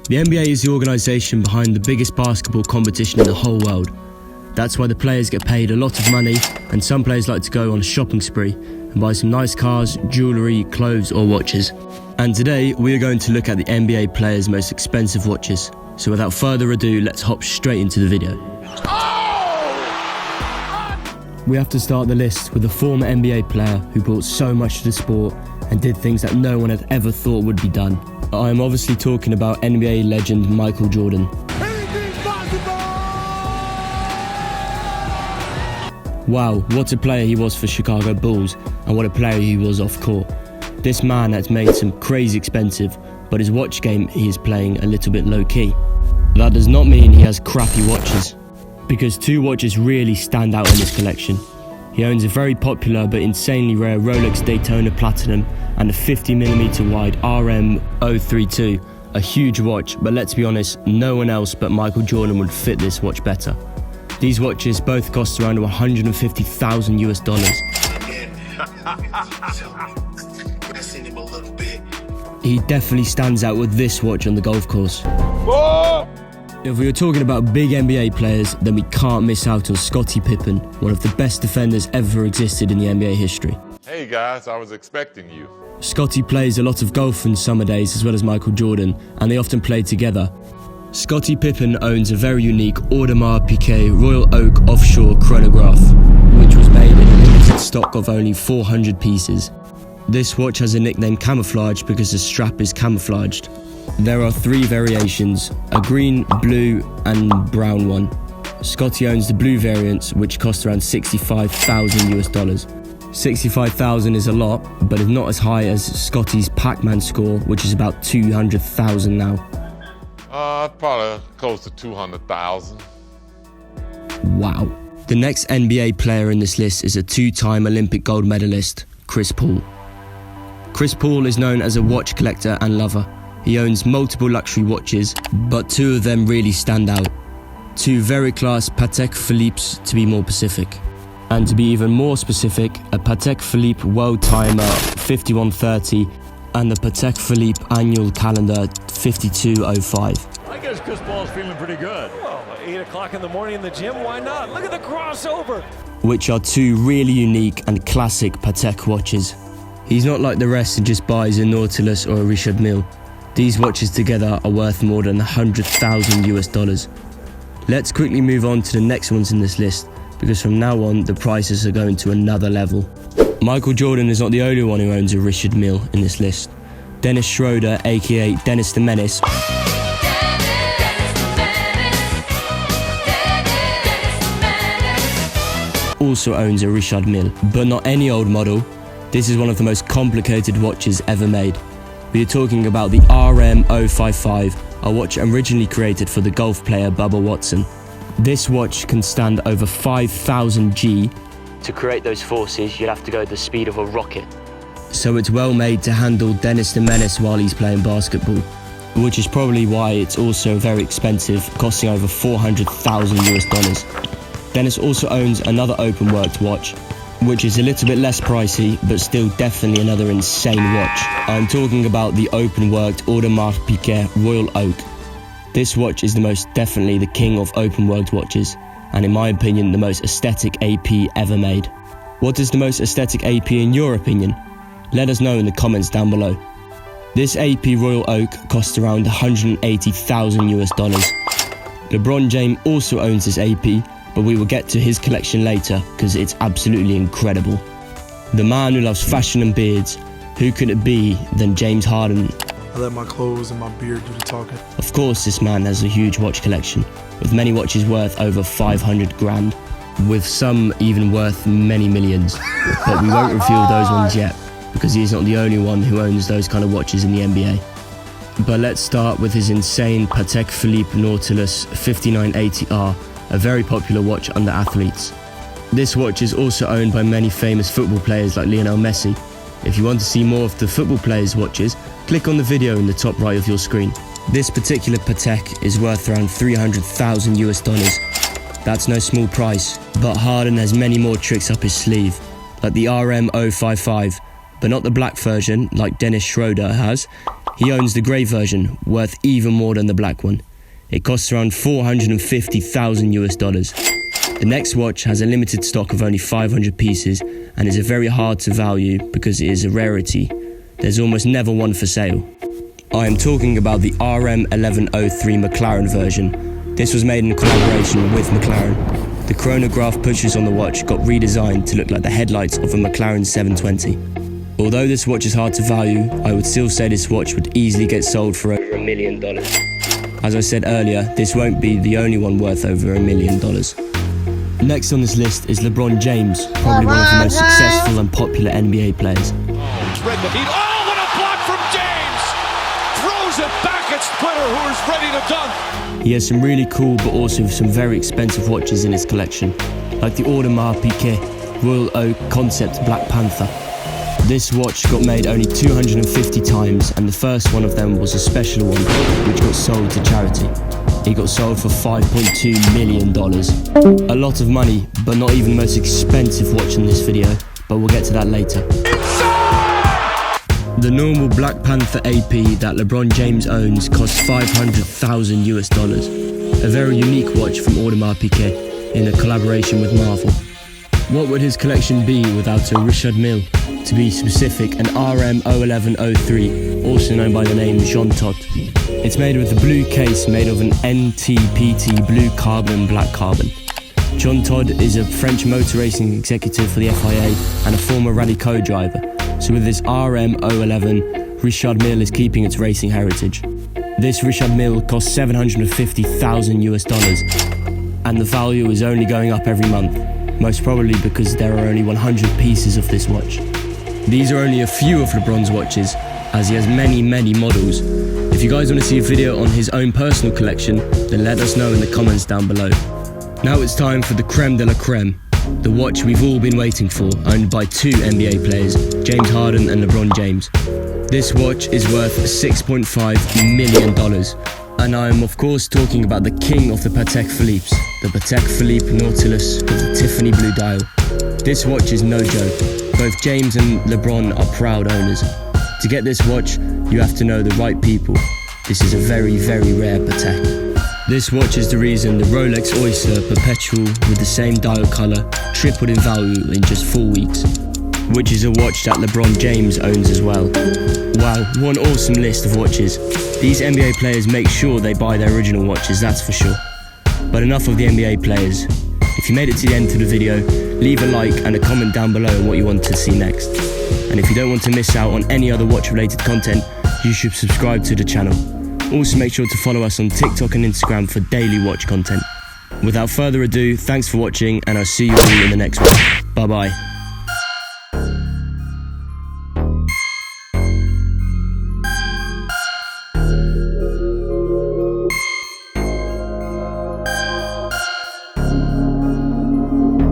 The NBA is the organisation behind the biggest basketball competition in the whole world. That's why the players get paid a lot of money, and some players like to go on a shopping spree and buy some nice cars, jewellery, clothes or watches. And today we are going to look at the NBA players' most expensive watches. So without further ado, let's hop straight into the video. We have to start the list with a former NBA player who brought so much to the sport and did things that no one had ever thought would be done. I am obviously talking about NBA legend Micheal Jordan. Wow, what a player he was for Chicago Bulls, and what a player he was off court. This man has made some crazy expensive, but his watch game he is playing a little bit low-key. That does not mean he has crappy watches, because two watches really stand out in his collection. He owns a very popular but insanely rare Rolex Daytona Platinum and a 50mm wide RM032, a huge watch, but let's be honest, no one else but Micheal Jordan would fit this watch better. These watches both cost around $150,000 US. He definitely stands out with this watch on the golf course. Whoa! If we were talking about big NBA players, then we can't miss out on Scottie Pippen, one of the best defenders ever existed in the NBA history. Hey guys, I was expecting you. Scottie plays a lot of golf in summer days as well as Micheal Jordan, and they often play together. Scottie Pippen owns a very unique Audemars Piguet Royal Oak offshore chronograph, which was made in a limited stock of only 400 pieces. This watch has a nickname Camouflage because the strap is camouflaged. There are three variations, a green, blue and brown one. Scottie owns the blue variants, which cost around $65,000 US. 65,000 is a lot, but it's not as high as Scottie's Pac-Man score, which is about 200,000 now. Probably close to 200,000. Wow. The next NBA player in this list is a two-time Olympic gold medalist, Chris Paul. Chris Paul is known as a watch collector and lover. He owns multiple luxury watches, but two of them really stand out. Two very class Patek Philippe's to be more specific. And to be even more specific, a Patek Philippe World Timer 5130 and the Patek Philippe Annual Calendar 5205. I guess Chris Paul's feeling pretty good. Well, 8 o'clock in the morning in the gym, why not? Look at the crossover! Which are two really unique and classic Patek watches. He's not like the rest and just buys a Nautilus or a Richard Mille. These watches together are worth more than $100,000 US. Let's quickly move on to the next ones in this list, because from now on the prices are going to another level. Micheal Jordan is not the only one who owns a Richard Mille in this list. Dennis Schroder, aka Dennis the Menace, also owns a Richard Mille, but not any old model. This is one of the most complicated watches ever made. We are talking about the RM055, a watch originally created for the golf player Bubba Watson. This watch can stand over 5,000 G. To create those forces, you'd have to go at the speed of a rocket. So it's well made to handle Dennis the Menace while he's playing basketball, which is probably why it's also very expensive, costing over $400,000 US. Dennis also owns another open-worked watch, which is a little bit less pricey, but still definitely another insane watch. I'm talking about the open-worked Audemars Piguet Royal Oak. This watch is the most definitely the king of open-worked watches, and in my opinion, the most aesthetic AP ever made. What is the most aesthetic AP in your opinion? Let us know in the comments down below. This AP Royal Oak costs around $180,000 US. Lebron James also owns this AP, but we will get to his collection later because it's absolutely incredible. The man who loves fashion and beards, who could it be than James Harden? I let my clothes and my beard do the talking. Of course, this man has a huge watch collection, with many watches worth over 500 grand, with some even worth many millions. But we won't reveal those ones yet, because he is not the only one who owns those kind of watches in the NBA. But let's start with his insane Patek Philippe Nautilus 5980R, a very popular watch under athletes. This watch is also owned by many famous football players like Lionel Messi. If you want to see more of the football players' watches, click on the video in the top right of your screen. This particular Patek is worth around $300,000 US. That's no small price, but Harden has many more tricks up his sleeve, like the RM055. but not the black version like Dennis Schroder has. He owns the grey version, worth even more than the black one. It costs around $450,000 US. The next watch has a limited stock of only 500 pieces and is very hard to value because it is a rarity. There's almost never one for sale. I am talking about the RM1103 McLaren version. This was made in collaboration with McLaren. The chronograph pushers on the watch got redesigned to look like the headlights of a McLaren 720. Although this watch is hard to value, I would still say this watch would easily get sold for over $1 million. As I said earlier, this won't be the only one worth over $1 million. Next on this list is Lebron James, probably one of the most successful and popular NBA players. Read the heat. Oh, what a block from James! Throws it back at Splitter, who is ready to dunk. He has some really cool but also some very expensive watches in his collection, like the Audemars Piguet Royal Oak Concept Black Panther. This watch got made only 250 times, and the first one of them was a special one, which got sold to charity. It got sold for $5.2 million. A lot of money, but not even the most expensive watch in this video, but we'll get to that later. The normal Black Panther AP that LeBron James owns costs $500,000 US. A very unique watch from Audemars Piguet in a collaboration with Marvel. What would his collection be without a Richard Mille? To be specific, an RM01103, also known by the name Jean Todt. It's made with a blue case made of an NTPT blue carbon black carbon. Jean Todt is a French motor racing executive for the FIA and a former rally co-driver. So with this RM011, Richard Mille is keeping its racing heritage. This Richard Mille costs $750,000 US, and the value is only going up every month, most probably because there are only 100 pieces of this watch. These are only a few of LeBron's watches, as he has many models. If you guys want to see a video on his own personal collection, then let us know in the comments down below. Now it's time for the creme de la creme, the watch we've all been waiting for, owned by two NBA players, James Harden and LeBron James. This watch is worth $6.5 million, and I am of course talking about the king of the Patek Philippe's, the Patek Philippe Nautilus with the Tiffany blue dial. This watch is no joke. Both James and LeBron are proud owners. To get this watch, you have to know the right people. This is a very rare Patek. This watch is the reason the Rolex Oyster Perpetual with the same dial colour tripled in value in just 4 weeks, which is a watch that LeBron James owns as well. Wow, what an awesome list of watches. These NBA players make sure they buy their original watches, that's for sure. But enough of the NBA players. If you made it to the end of the video, leave a like and a comment down below on what you want to see next. And if you don't want to miss out on any other watch related content, you should subscribe to the channel. Also make sure to follow us on TikTok and Instagram for daily watch content. Without further ado, thanks for watching, and I'll see you all in the next one. Bye bye.